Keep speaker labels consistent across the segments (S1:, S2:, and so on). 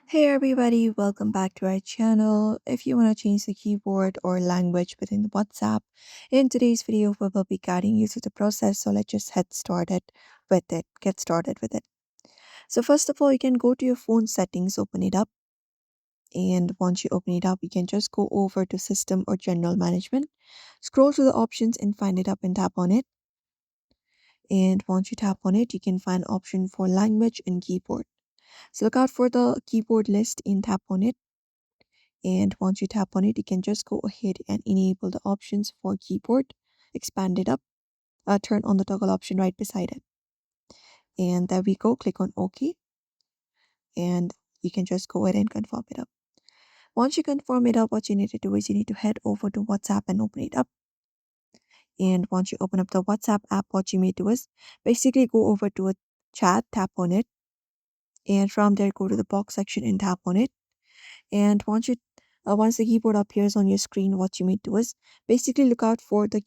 S1: Hey everybody, welcome back to our channel. If you want to change the keyboard or language within WhatsApp, in today's video we will be guiding you through the process. So let's just get started with it. So first of all, you can go to your phone settings, open it up, and once you open it up, you can just go over to system or general management. Scroll through the options and find it up and tap on it. And once you tap on it, you can find option for language and keyboard. So look out for the keyboard list and tap on it. And once you tap on it, you can just go ahead and enable the options for keyboard, expand it up, turn on the toggle option right beside it. And there we go, click on OK. And you can just go ahead and confirm it up. Once you confirm it up, what you need to do is you need to head over to WhatsApp and open it up. And once you open up the WhatsApp app, what you may do is basically go over to a chat, tap on it. And from there, go to the box section and tap on it. And once the keyboard appears on your screen, what you may do is basically look out for the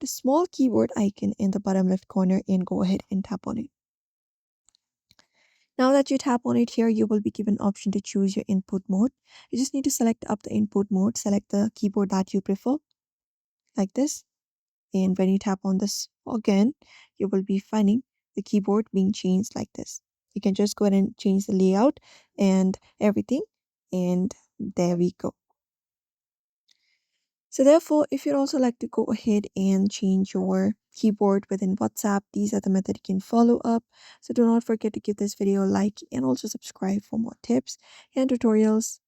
S1: small keyboard icon in the bottom left corner, and go ahead and tap on it. Now that you tap on it here, you will be given option to choose your input mode. You just need to select up the input mode, select the keyboard that you prefer, like this. And when you tap on this again, you will be finding the keyboard being changed like this. You can just go ahead and change the layout and everything, and there we go. So therefore, if you'd also like to go ahead and change your keyboard within WhatsApp, these are the method you can follow up. So do not forget to give this video a like and also subscribe for more tips and tutorials.